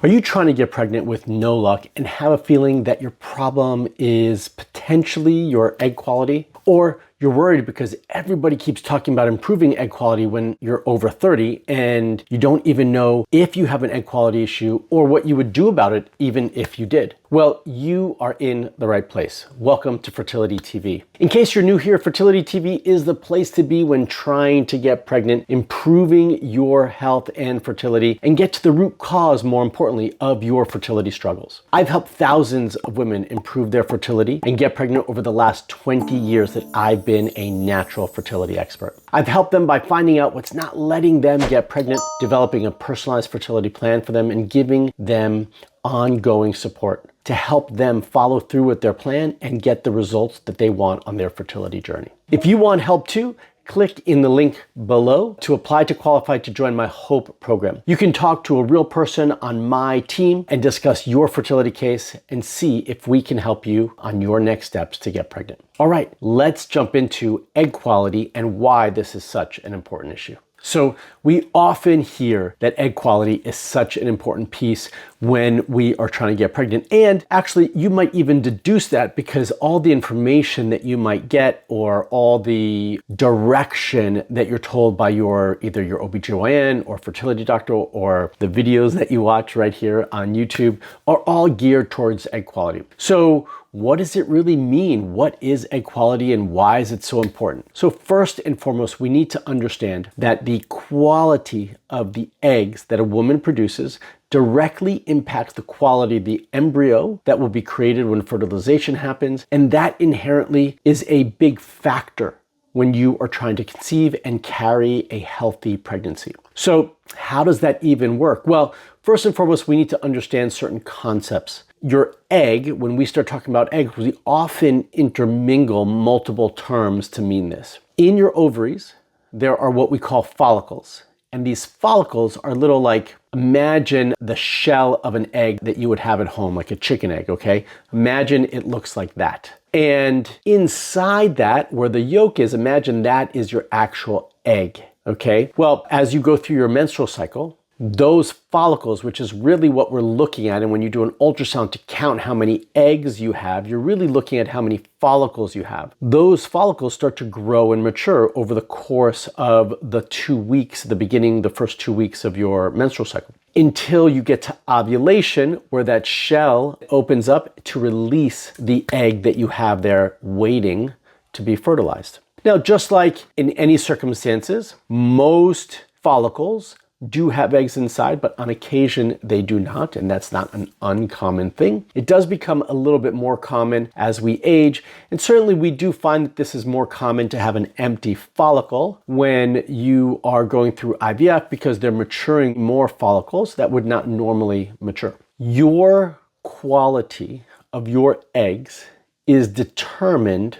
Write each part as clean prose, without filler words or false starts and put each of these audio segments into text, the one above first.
Are you trying to get pregnant with no luck and have a feeling that your problem is potentially your egg quality? Or you're worried because everybody keeps talking about improving egg quality when you're over 30 and you don't even know if you have an egg quality issue or what you would do about it even if you did? Well, you are in the right place. Welcome to Fertility TV. In case you're new here, Fertility TV is the place to be when trying to get pregnant, improving your health and fertility, and get to the root cause, more importantly, of your fertility struggles. I've helped thousands of women improve their fertility and get pregnant over the last 20 years that I've been a natural fertility expert. I've helped them by finding out what's not letting them get pregnant, developing a personalized fertility plan for them, and giving them ongoing support to help them follow through with their plan and get the results that they want on their fertility journey. If you want help too, click in the link below to apply to qualify to join my HOPE program. You can talk to a real person on my team and discuss your fertility case and see if we can help you on your next steps to get pregnant. All right, let's jump into egg quality and why this is such an important issue. So we often hear that egg quality is such an important piece when we are trying to get pregnant. And actually, you might even deduce that because all the information that you might get or all the direction that you're told by either your OBGYN or fertility doctor or the videos that you watch right here on YouTube are all geared towards egg quality. So what does it really mean? What is egg quality and why is it so important? So first and foremost, we need to understand that the quality of the eggs that a woman produces directly impacts the quality of the embryo that will be created when fertilization happens. And that inherently is a big factor when you are trying to conceive and carry a healthy pregnancy. So how does that even work? Well, first and foremost, we need to understand certain concepts. Your egg, when we start talking about eggs, we often intermingle multiple terms to mean this. In your ovaries, there are what we call follicles. And these follicles are little like, imagine the shell of an egg that you would have at home, like a chicken egg, okay? Imagine it looks like that. And inside that, where the yolk is, imagine that is your actual egg, okay? Well, as you go through your menstrual cycle, those follicles, which is really what we're looking at, and when you do an ultrasound to count how many eggs you have, you're really looking at how many follicles you have. Those follicles start to grow and mature over the course of the 2 weeks, the first 2 weeks of your menstrual cycle, until you get to ovulation, where that shell opens up to release the egg that you have there waiting to be fertilized. Now, just like in any circumstances, most follicles do have eggs inside, but on occasion they do not, and that's not an uncommon thing. It does become a little bit more common as we age, and certainly we do find that this is more common to have an empty follicle when you are going through IVF because they're maturing more follicles that would not normally mature. Your quality of your eggs is determined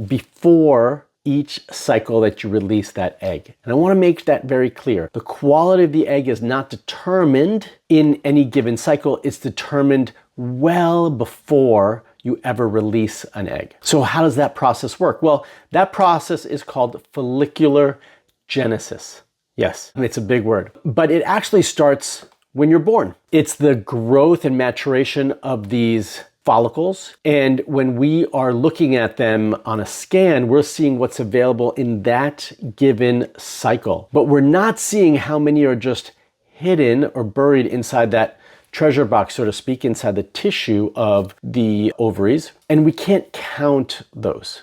before each cycle that you release that egg. And I want to make that very clear. The quality of the egg is not determined in any given cycle. It's determined well before you ever release an egg. So how does that process work? Well, that process is called follicular genesis. Yes, it's a big word, but it actually starts when you're born. It's the growth and maturation of these follicles. And when we are looking at them on a scan, we're seeing what's available in that given cycle. But we're not seeing how many are just hidden or buried inside that treasure box, so to speak, inside the tissue of the ovaries. And we can't count those,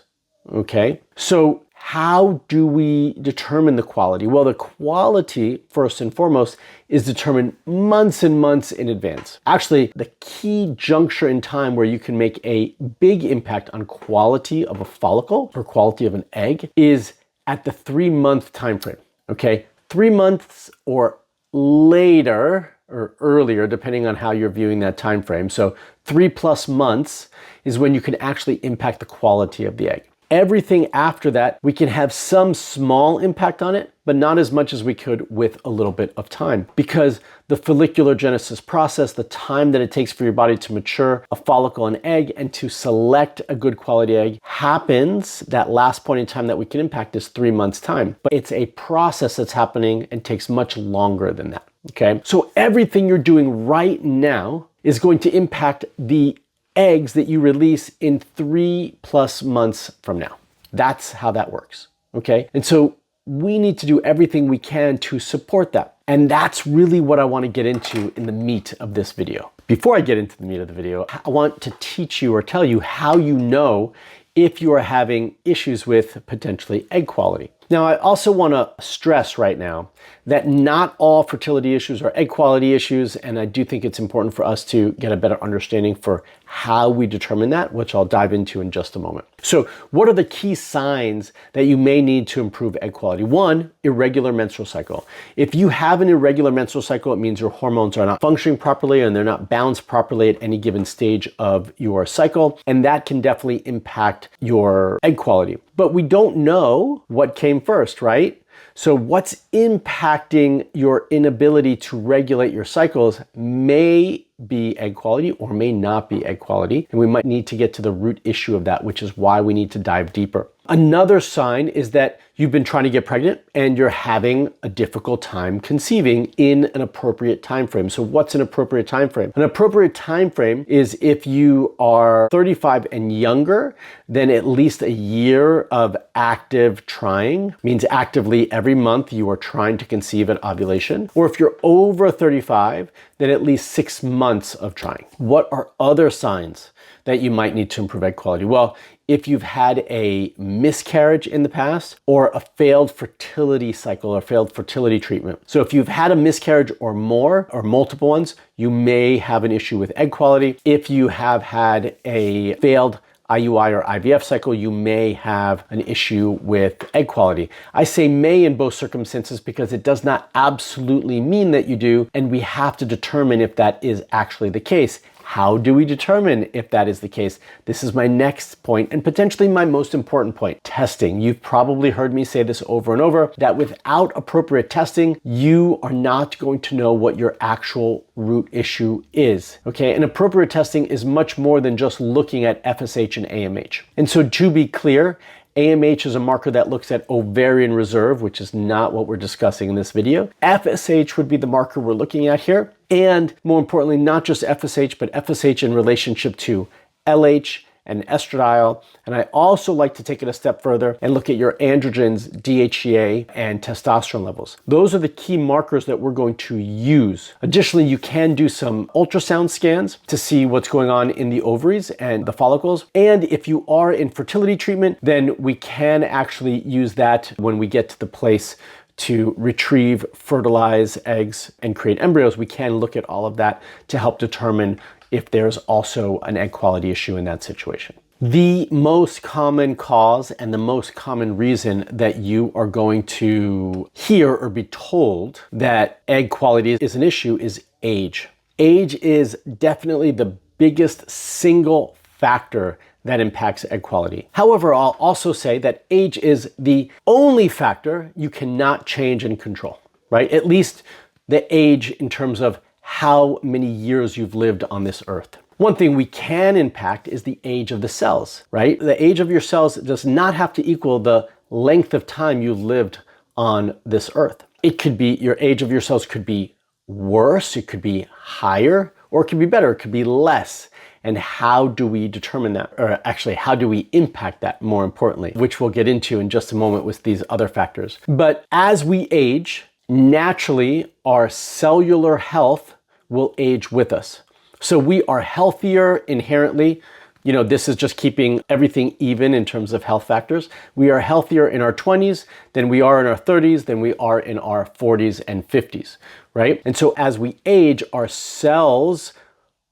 okay? So how do we determine the quality? Well, the quality, first and foremost, is determined months and months in advance. Actually, the key juncture in time where you can make a big impact on quality of a follicle or quality of an egg is at the 3-month time frame, okay? 3 months or later or earlier, depending on how you're viewing that time frame. So 3+ months is when you can actually impact the quality of the egg. Everything after that, we can have some small impact on it, but not as much as we could with a little bit of time, because the follicular genesis process, the time that it takes for your body to mature a follicle and egg and to select a good quality egg happens, that last point in time that we can impact is 3 months time. But it's a process that's happening and takes much longer than that. Okay, so everything you're doing right now is going to impact the eggs that you release in 3+ months from now. That's how that works. Okay, and so we need to do everything we can to support that. And that's really what I want to get into in the meat of this video. Before I get into the meat of the video, I want to teach you or tell you how you know if you are having issues with potentially egg quality. Now, I also want to stress right now that not all fertility issues are egg quality issues, and I do think it's important for us to get a better understanding for how we determine that, which I'll dive into in just a moment. So what are the key signs that you may need to improve egg quality? One, irregular menstrual cycle. If you have an irregular menstrual cycle, it means your hormones are not functioning properly and they're not balanced properly at any given stage of your cycle, and that can definitely impact your egg quality. But we don't know what came first, right? So what's impacting your inability to regulate your cycles may be egg quality or may not be egg quality. And we might need to get to the root issue of that, which is why we need to dive deeper. Another sign is that you've been trying to get pregnant and you're having a difficult time conceiving in an appropriate time frame. So what's an appropriate time frame? An appropriate time frame is if you are 35 and younger, then at least a year of active trying, means actively every month you are trying to conceive at ovulation. Or if you're over 35, then at least 6 months of trying. What are other signs that you might need to improve egg quality? Well, if you've had a miscarriage in the past or a failed fertility cycle or failed fertility treatment. So if you've had a miscarriage or more or multiple ones, you may have an issue with egg quality. If you have had a failed IUI or IVF cycle, you may have an issue with egg quality. I say may in both circumstances because it does not absolutely mean that you do, and we have to determine if that is actually the case. How do we determine if that is the case? This is my next point and potentially my most important point. Testing. You've probably heard me say this over and over, that without appropriate testing, you are not going to know what your actual root issue is. Okay, and appropriate testing is much more than just looking at FSH and AMH. And so to be clear, AMH is a marker that looks at ovarian reserve, which is not what we're discussing in this video. FSH would be the marker we're looking at here. And more importantly, not just FSH, but FSH in relationship to LH and estradiol. And I also like to take it a step further and look at your androgens, DHEA, and testosterone levels. Those are the key markers that we're going to use. Additionally, you can do some ultrasound scans to see what's going on in the ovaries and the follicles. And if you are in fertility treatment, then we can actually use that when we get to the place to retrieve, fertilize eggs, and create embryos. We can look at all of that to help determine if there's also an egg quality issue in that situation. The most common cause and the most common reason that you are going to hear or be told that egg quality is an issue is age. Age is definitely the biggest single factor that impacts egg quality. However, I'll also say that age is the only factor you cannot change and control, right? At least the age in terms of how many years you've lived on this earth. One thing we can impact is the age of the cells, right? The age of your cells does not have to equal the length of time you've lived on this earth. It could be, your age of your cells could be worse, it could be higher, or it could be better, it could be less. And how do we determine that? Or actually, how do we impact that more importantly, which we'll get into in just a moment with these other factors. But as we age, naturally, our cellular health will age with us. So we are healthier inherently. You know, this is just keeping everything even in terms of health factors. We are healthier in our 20s than we are in our 30s, than we are in our 40s and 50s, right? And so as we age, our cells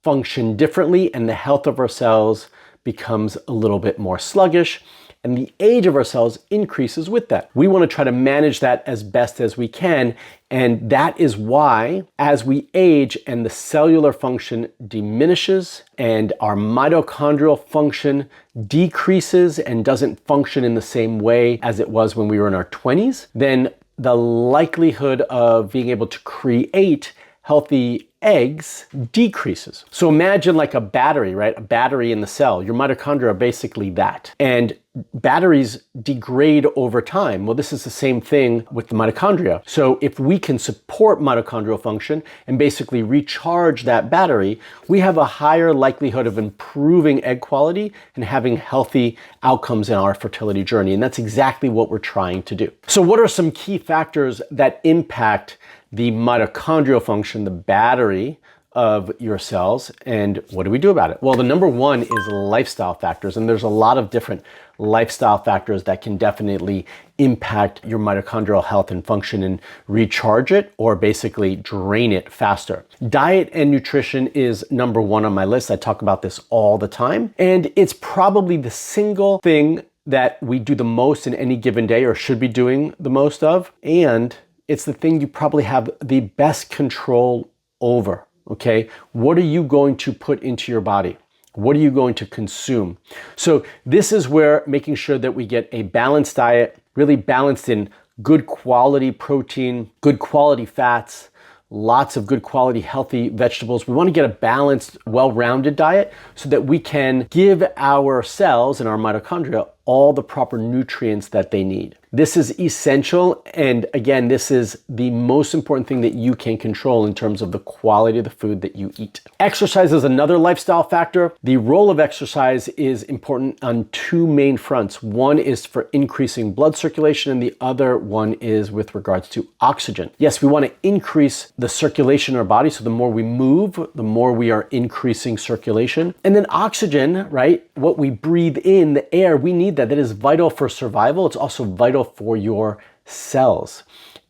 function differently and the health of our cells becomes a little bit more sluggish, and the age of our cells increases with that. We want to try to manage that as best as we can, and that is why as we age and the cellular function diminishes and our mitochondrial function decreases and doesn't function in the same way as it was when we were in our 20s, then the likelihood of being able to create healthy eggs decreases. So imagine like a battery, right? A battery in the cell. Your mitochondria are basically that. And batteries degrade over time. Well, this is the same thing with the mitochondria. So if we can support mitochondrial function and basically recharge that battery, we have a higher likelihood of improving egg quality and having healthy outcomes in our fertility journey. And that's exactly what we're trying to do. So what are some key factors that impact the mitochondrial function, the battery of your cells, and what do we do about it? Well, the number one is lifestyle factors, and there's a lot of different lifestyle factors that can definitely impact your mitochondrial health and function and recharge it or basically drain it faster. Diet and nutrition is number one on my list. I talk about this all the time, and it's probably the single thing that we do the most in any given day or should be doing the most of, and it's the thing you probably have the best control over. Okay, what are you going to put into your body? What are you going to consume? So this is where making sure that we get a balanced diet, really balanced in good quality protein, good quality fats, lots of good quality healthy vegetables. We want to get a balanced, well-rounded diet so that we can give our cells and our mitochondria all the proper nutrients that they need. This is essential, and again, this is the most important thing that you can control in terms of the quality of the food that you eat. Exercise is another lifestyle factor. The role of exercise is important on two main fronts. One is for increasing blood circulation, and the other one is with regards to oxygen. Yes, we want to increase the circulation in our body, so the more we move, the more we are increasing circulation. And then oxygen, right? What we breathe in, the air, we need that. That is vital for survival. It's also vital for your cells.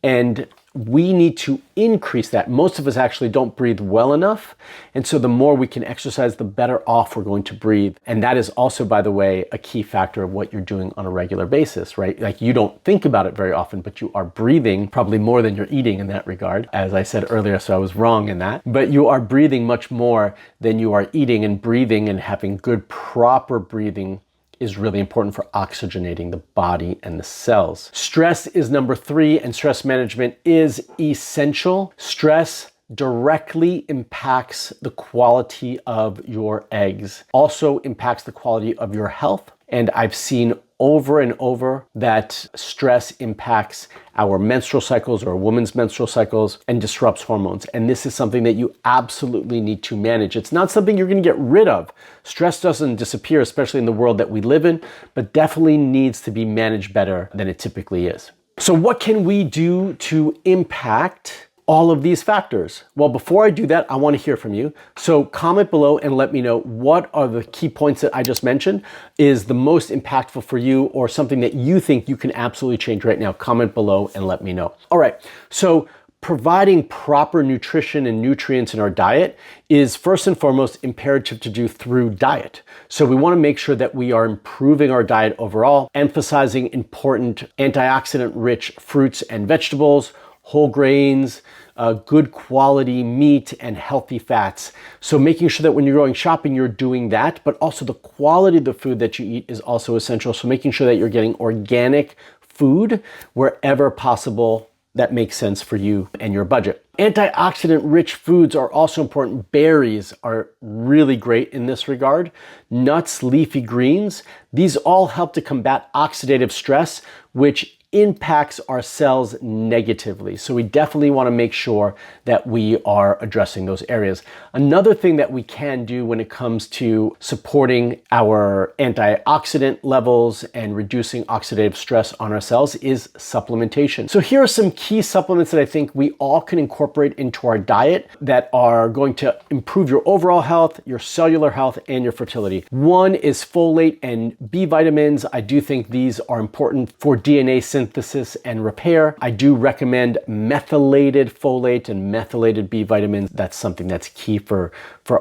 And we need to increase that. Most of us actually don't breathe well enough. And so the more we can exercise, the better off we're going to breathe. And that is also, by the way, a key factor of what you're doing on a regular basis, right? Like you don't think about it very often, but you are breathing probably more than you're eating in that regard. As I said earlier, so I was wrong in that. But you are breathing much more than you are eating, and breathing and having good, proper breathing is really important for oxygenating the body and the cells. Stress is number three, and stress management is essential. Stress directly impacts the quality of your eggs, also impacts the quality of your health. And I've seen over and over that stress impacts our menstrual cycles or a woman's menstrual cycles and disrupts hormones. And this is something that you absolutely need to manage. It's not something you're going to get rid of. Stress doesn't disappear, especially in the world that we live in, but definitely needs to be managed better than it typically is. So what can we do to impact all of these factors? Well, before I do that, I want to hear from you. So comment below and let me know what are the key points that I just mentioned is the most impactful for you, or something that you think you can absolutely change right now. Comment below and let me know. All right. So providing proper nutrition and nutrients in our diet is first and foremost imperative to do through diet. So we want to make sure that we are improving our diet overall, emphasizing important antioxidant-rich fruits and vegetables, whole grains, good quality meat, and healthy fats. So making sure that when you're going shopping, you're doing that, but also the quality of the food that you eat is also essential. So making sure that you're getting organic food wherever possible that makes sense for you and your budget. Antioxidant-rich foods are also important. Berries are really great in this regard. Nuts, leafy greens, these all help to combat oxidative stress, which impacts our cells negatively. So we definitely want to make sure that we are addressing those areas. Another thing that we can do when it comes to supporting our antioxidant levels and reducing oxidative stress on our cells is supplementation. So here are some key supplements that I think we all can incorporate into our diet that are going to improve your overall health, your cellular health, and your fertility. One is folate and B vitamins. I do think these are important for DNA synthesis and repair. I do recommend methylated folate and methylated B vitamins. That's something that's key for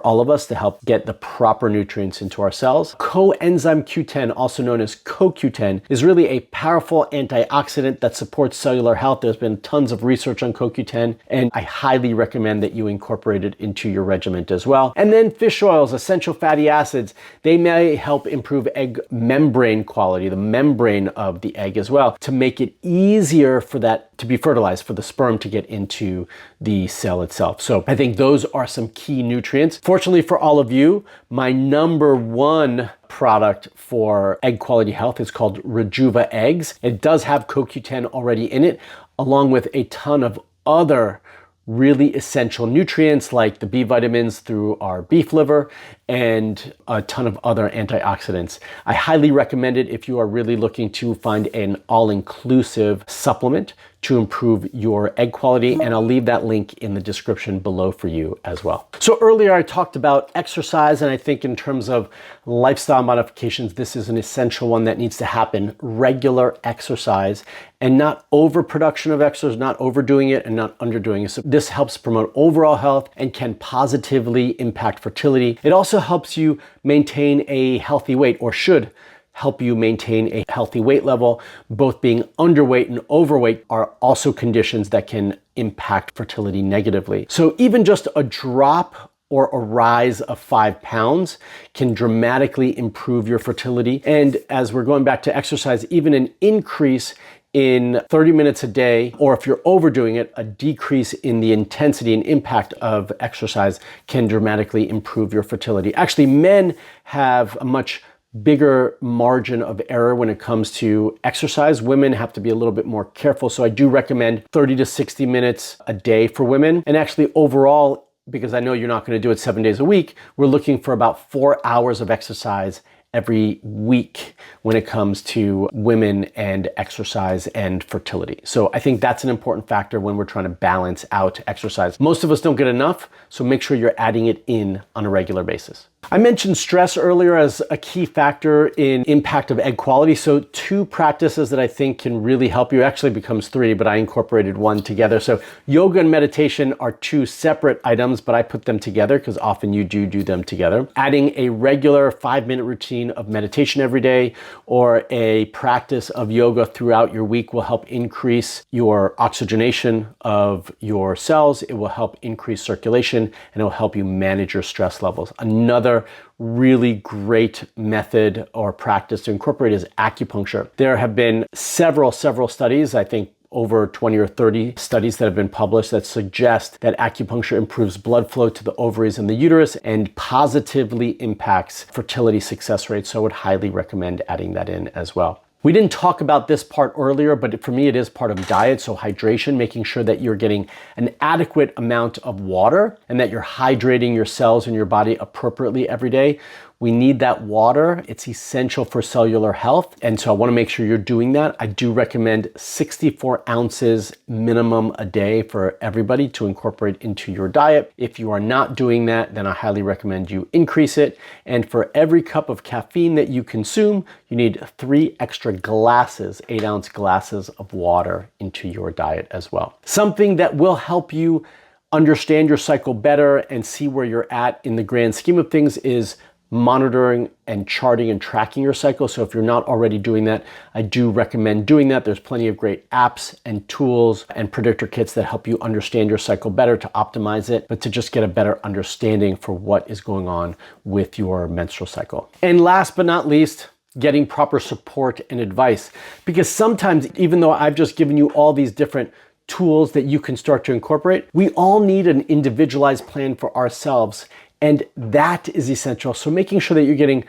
all of us to help get the proper nutrients into our cells. Coenzyme Q10, also known as CoQ10, is really a powerful antioxidant that supports cellular health. There's been tons of research on CoQ10, and I highly recommend that you incorporate it into your regimen as well. And then fish oils, essential fatty acids, they may help improve egg membrane quality, the membrane of the egg as well, to make make it easier for that to be fertilized, for the sperm to get into the cell itself. So I think those are some key nutrients. Fortunately for all of you, my number one product for egg quality health is called Rejuva Eggs. It does have CoQ10 already in it, along with a ton of other really essential nutrients like the B vitamins through our beef liver and a ton of other antioxidants. I highly recommend it if you are really looking to find an all-inclusive supplement to improve your egg quality, and I'll leave that link in the description below for you as well. So earlier I talked about exercise, and I think in terms of lifestyle modifications, this is an essential one that needs to happen: regular exercise, and not overproduction of exercise, not overdoing it and not underdoing it. So this helps promote overall health and can positively impact fertility. It also helps you maintain a healthy weight, or should help you maintain a healthy weight level. Both being underweight and overweight are also conditions that can impact fertility negatively. So even just a drop or a rise of 5 pounds can dramatically improve your fertility. And as we're going back to exercise, even an increase in 30 minutes a day, or if you're overdoing it, a decrease in the intensity and impact of exercise can dramatically improve your fertility. Actually, men have a much bigger margin of error when it comes to exercise. Women have to be a little bit more careful. So I do recommend 30 to 60 minutes a day for women. And actually overall, because I know you're not going to do it 7 days a week, we're looking for about 4 hours of exercise every week when it comes to women and exercise and fertility. So I think that's an important factor when we're trying to balance out exercise. Most of us don't get enough, so make sure you're adding it in on a regular basis. I mentioned stress earlier as a key factor in impact of egg quality. So 2 practices that I think can really help you. Actually becomes 3, but I incorporated 1 together. So yoga and meditation are 2 separate items, but I put them together because often you do them together. Adding a regular 5-minute routine of meditation every day or a practice of yoga throughout your week will help increase your oxygenation of your cells. It will help increase circulation, and it will help you manage your stress levels. Another really great method or practice to incorporate is acupuncture. There have been several studies, I think over 20 or 30 studies that have been published that suggest that acupuncture improves blood flow to the ovaries and the uterus and positively impacts fertility success rates. So I would highly recommend adding that in as well. We didn't talk about this part earlier, but for me, it is part of diet. So hydration, making sure that you're getting an adequate amount of water and that you're hydrating your cells in your body appropriately every day. We need that water. It's essential for cellular health. And so I want to make sure you're doing that. I do recommend 64 ounces minimum a day for everybody to incorporate into your diet. If you are not doing that, then I highly recommend you increase it. And for every cup of caffeine that you consume, you need 3 extra glasses, 8-ounce glasses of water into your diet as well. Something that will help you understand your cycle better and see where you're at in the grand scheme of things is monitoring and charting and tracking your cycle. So if you're not already doing that, I do recommend doing that. There's plenty of great apps and tools and predictor kits that help you understand your cycle better, to optimize it, but to just get a better understanding for what is going on with your menstrual cycle. And last but not least, getting proper support and advice. Because sometimes, even though I've just given you all these different tools that you can start to incorporate, we all need an individualized plan for ourselves. And that is essential. So making sure that you're getting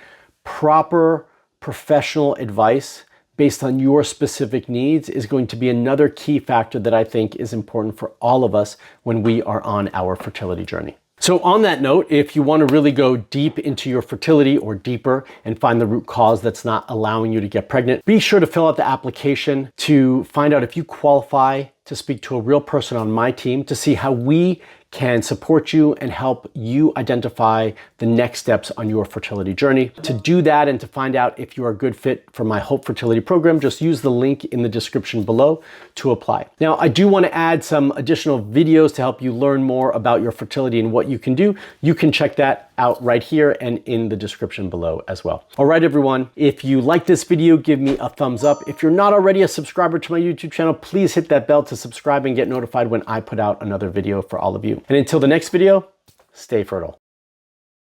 proper professional advice based on your specific needs is going to be another key factor that I think is important for all of us when we are on our fertility journey. So on that note, if you want to really go deep into your fertility or deeper and find the root cause that's not allowing you to get pregnant, be sure to fill out the application to find out if you qualify to speak to a real person on my team to see how we can support you and help you identify the next steps on your fertility journey. To do that and to find out if you are a good fit for my Hope Fertility program, just use the link in the description below to apply. Now, I do want to add some additional videos to help you learn more about your fertility and what you can do. You can check that out right here and in the description below as well. All right, everyone, if you like this video, give me a thumbs up. If you're not already a subscriber to my YouTube channel, please hit that bell to subscribe and get notified when I put out another video for all of you. And until the next video, stay fertile.